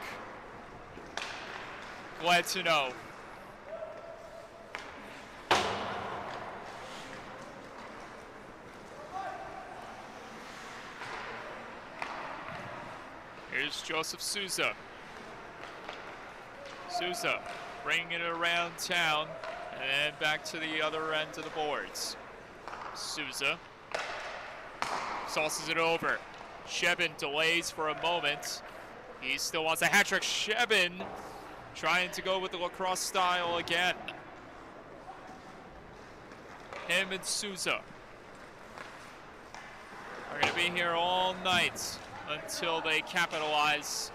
[SPEAKER 3] Glad to know. Here's Joseph Souza. Souza bringing it around town and then back to the other end of the boards. Souza sauces it over. Shebin delays for a moment. He still wants a hat trick. Shebin trying to go with the lacrosse style again. Him and Souza are going to be here all night until they capitalize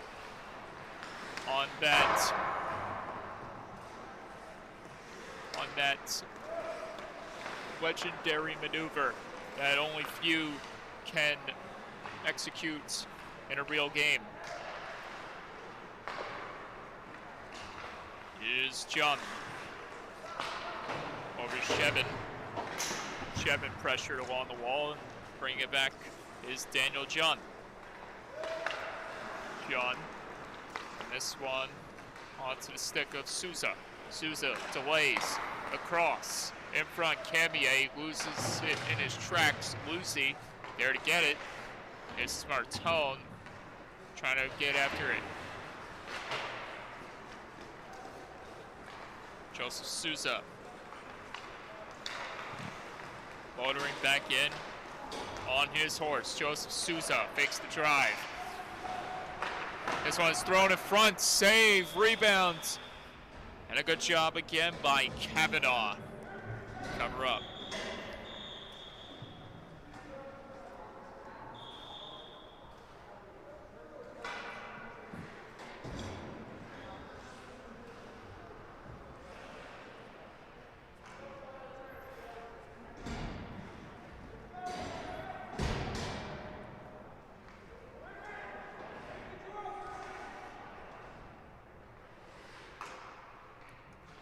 [SPEAKER 3] on that legendary maneuver that only few can execute in a real game. Is John over Shebin. Shebin pressured along the wall and bringing it back is Daniel John. John, and this one onto the stick of Souza. Souza delays across in front. Camier loses it in his tracks. Lucy there to get it. It's Martone trying to get after it. Joseph Souza motoring back in on his horse. Joseph Souza fakes the drive. This one's thrown in front, save, rebound, and a good job again by Kavanaugh. Cover up.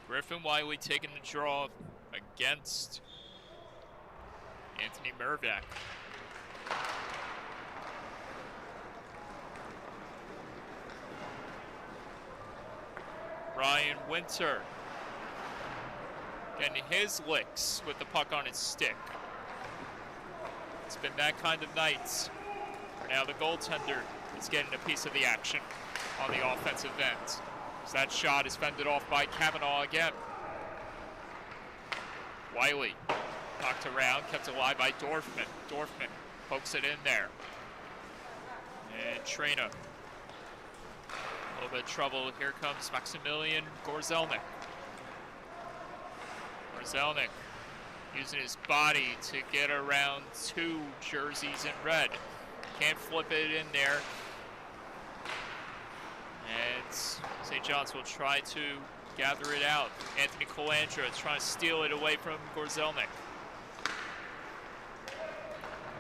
[SPEAKER 3] Griffin Wiley taking the draw against Anthony Mervac. Ryan Winter getting his licks with the puck on his stick. It's been that kind of night. Now the goaltender is getting a piece of the action on the offensive end. So that shot is fended off by Kavanaugh again. Wiley knocked around, kept alive by Dorfman. Dorfman pokes it in there. And Trina little bit of trouble. Here comes Maximilian Gorzelnik. Gorzelnik using his body to get around 2 jerseys in red. Can't flip it in there. And St. John's will try to gather it out. Anthony Colandra is trying to steal it away from Gorzelnik.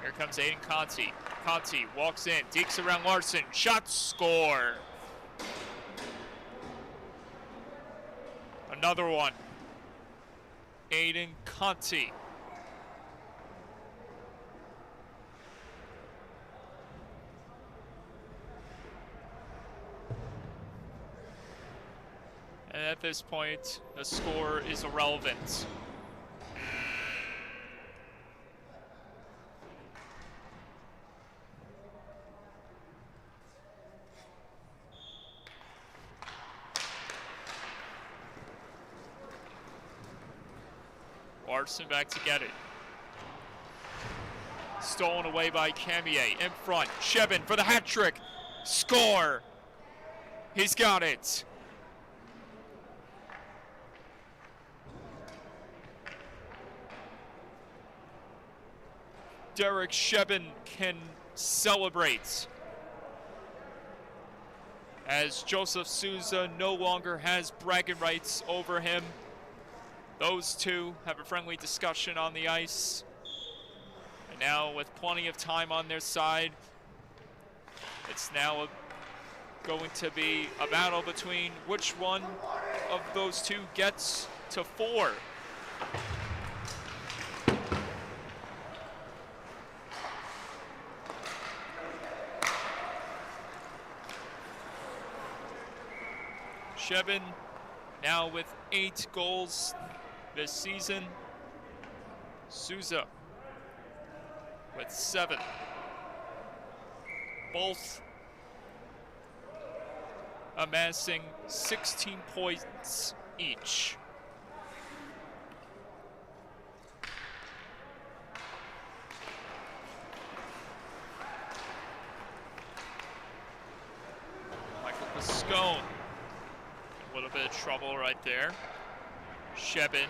[SPEAKER 3] Here comes Aiden Conti. Conti walks in, dekes around Larson. Shot, score. Another one. Aiden Conti. And at this point, the score is irrelevant. Larson back to get it. Stolen away by Camier. In front. Shevin for the hat trick. Score. He's got it. Derek Shevin can celebrate as Joseph Souza no longer has bragging rights over him. Those two have a friendly discussion on the ice. And now with plenty of time on their side, it's now going to be a battle between which one of those two gets to 4. Shevin now with 8 goals this season. Souza with 7. Both amassing 16 points each. Michael Pascone. A little bit of trouble right there. Shevin.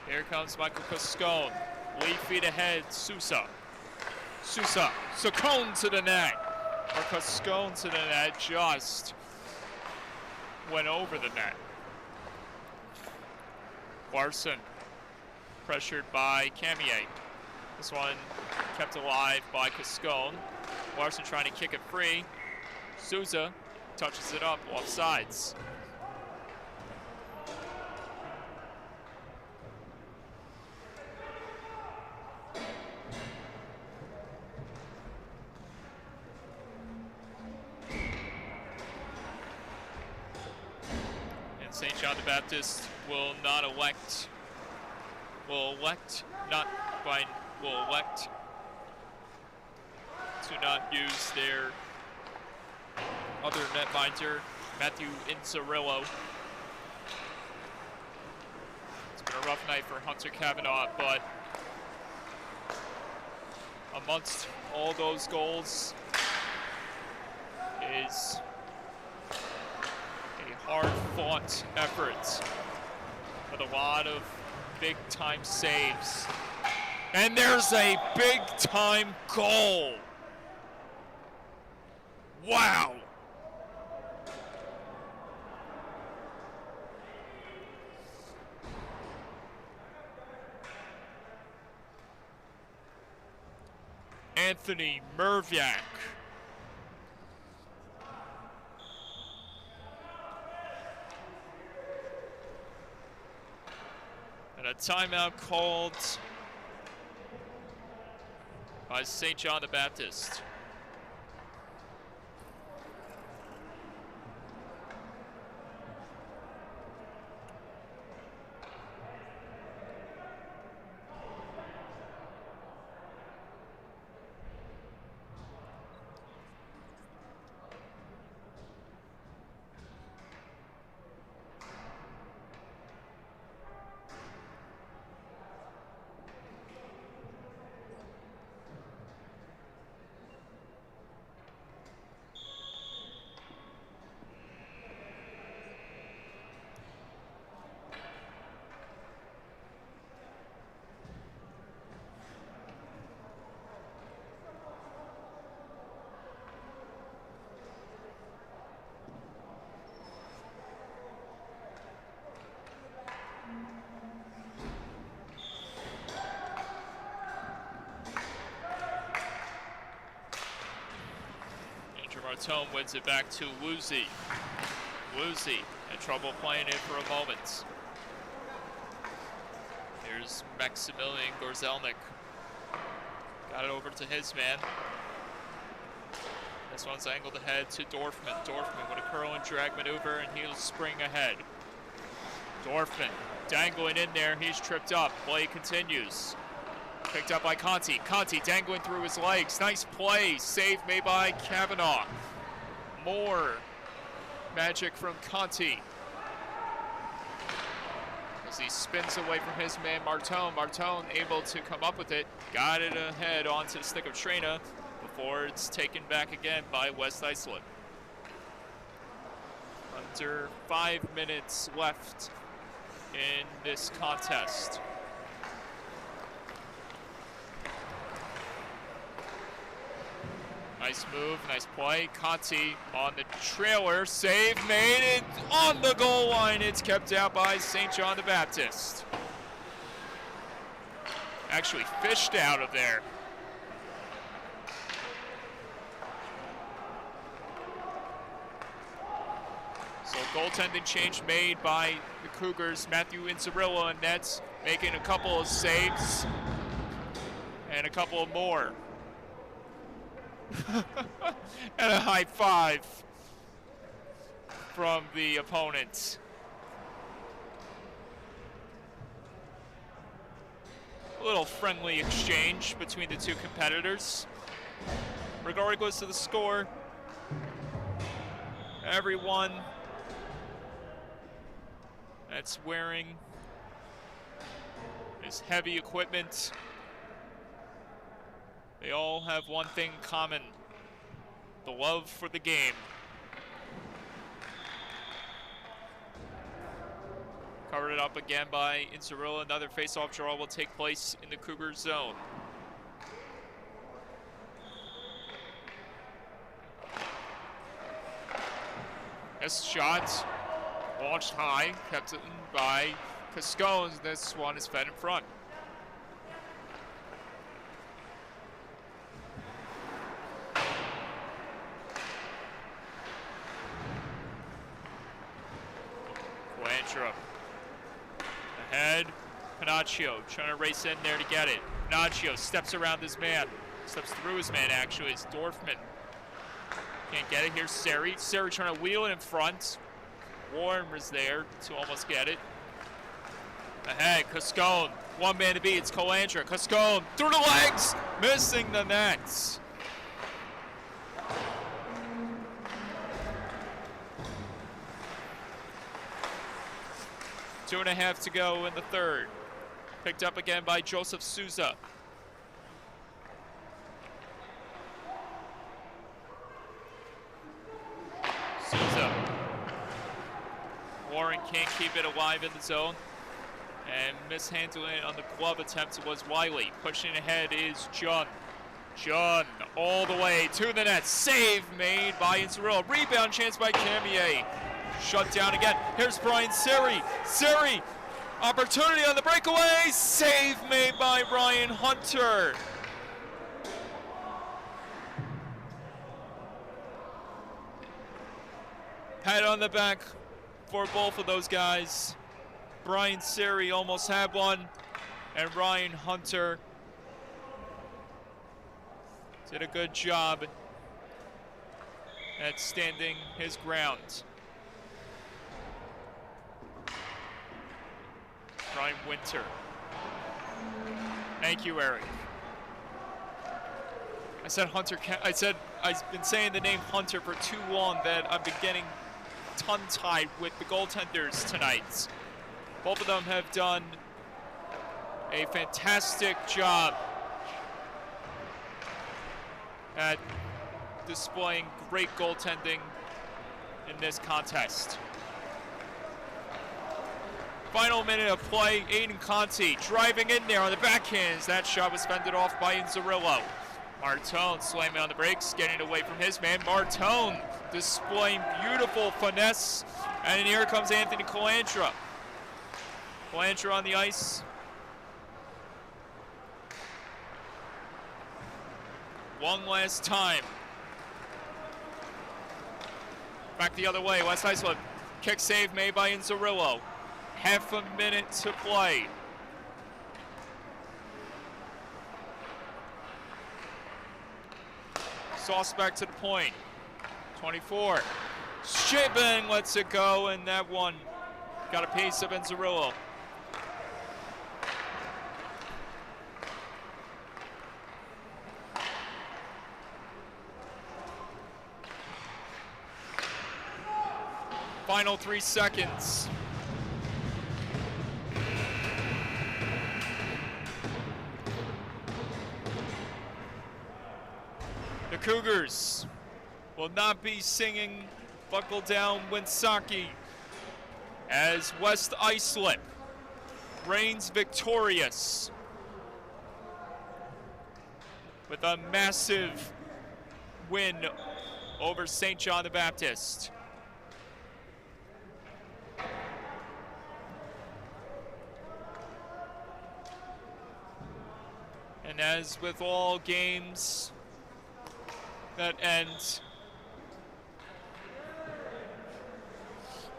[SPEAKER 3] Here comes Michael Cascone. Lead feet ahead, Sousa. Sousa, Sacone to the net. Or Cascone to the net, just went over the net. Larson, pressured by Camier. This one kept alive by Cascone. Larson trying to kick it free. Sousa touches it up off sides. St. John the Baptist will elect to not use their other netminder, Matthew Inzerillo. It's been a rough night for Hunter Kavanaugh, but amongst all those goals is hard-fought effort with a lot of big-time saves. And there's a big-time goal. Wow. Anthony Merviak. And a timeout called by St. John the Baptist. Martone wins it back to Woozy. Woozy had trouble playing it for a moment. Here's Maximilian Gorzelnik. Got it over to his man. This one's angled ahead to Dorfman. Dorfman with a curl and drag maneuver, and he'll spring ahead. Dorfman dangling in there. He's tripped up. Play continues. Picked up by Conti. Conti dangling through his legs. Nice play. Save made by Kavanaugh. More magic from Conti. As he spins away from his man Martone. Martone able to come up with it. Got it ahead onto the stick of Trina before it's taken back again by West Islip. Under 5 minutes left in this contest. Nice move, nice play. Conti on the trailer, save made, and on the goal line, it's kept out by St. John the Baptist. Actually fished out of there. So goaltending change made by the Cougars. Matthew Inzarilla and nets, making a couple of saves and a couple more. And a high five from the opponent. A little friendly exchange between the two competitors. Regardless of the score, everyone that's wearing his heavy equipment, they all have one thing in common: the love for the game. Covered it up again by Inzarilla. Another face-off draw will take place in the Cougar zone. This shot launched high, kept it in by Cascones. This one is fed in front. Ahead, Panaccio trying to race in there to get it. Panaccio steps around his man. Steps through his man, actually. It's Dorfman. Can't get it. Here's Seri. Seri trying to wheel it in front. Warren was there to almost get it. Ahead, Cascone. One man to beat. It's Colandra. Cascone through the legs. Missing the nets. Two and a half to go in the third. Picked up again by Joseph Souza. Souza. Warren can't keep it alive in the zone. And mishandling it on the glove attempt was Wiley. Pushing ahead is John. John all the way to the net. Save made by Inzarilla. Rebound chance by Camier. Shut down again. Here's Brian Seri. Seri, opportunity on the breakaway. Save made by Ryan Hunter. Pat on the back for both of those guys. Brian Seri almost had one, and Ryan Hunter did a good job at standing his ground. Ryan Winter. Thank you, Eric. I said Hunter. I've been saying the name Hunter for too long that I've been getting tongue-tied with the goaltenders tonight. Both of them have done a fantastic job at displaying great goaltending in this contest. Final minute of play, Aiden Conti driving in there on the backhands. That shot was fended off by Inzarillo. Martone slamming on the brakes, getting away from his man. Martone displaying beautiful finesse. And here comes Anthony Colandra. Colandra on the ice. One last time. Back the other way, West Islip. Kick save made by Inzerillo. Half a minute to play. Sauce back to the point. 24. Shibang lets it go, and that one got a piece of Inzerillo. Final 3 seconds. The Cougars will not be singing Buckle Down Winsaki as West Islip reigns victorious with a massive win over St. John the Baptist. And as with all games that end,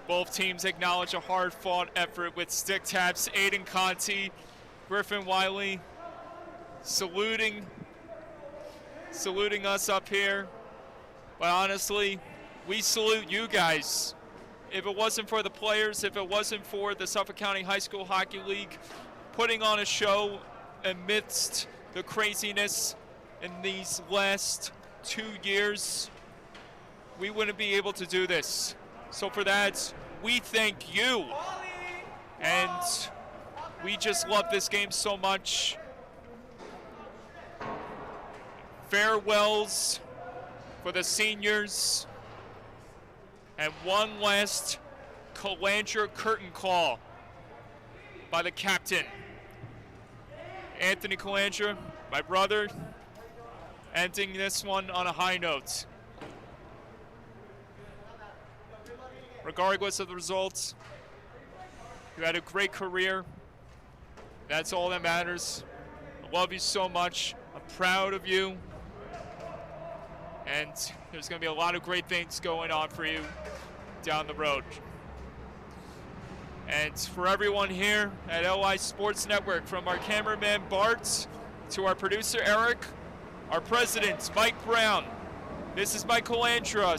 [SPEAKER 3] both teams acknowledge a hard-fought effort with stick taps. Aiden Conti, Griffin Wiley saluting us up here. But honestly, we salute you guys. If it wasn't for the players, if it wasn't for the Suffolk County High School Hockey League putting on a show amidst the craziness in these last 2 years, we wouldn't be able to do this. So for that, we thank you. And we just love this game so much. Farewells for the seniors. And one last Calandra curtain call by the captain. Anthony Calandra, my brother, ending this one on a high note. Regardless of the results, you had a great career. That's all that matters. I love you so much. I'm proud of you. And there's going to be a lot of great things going on for you down the road. And for everyone here at LI Sports Network, from our cameraman Bart to our producer Eric, our president Mike Brown, this is Mike Calandra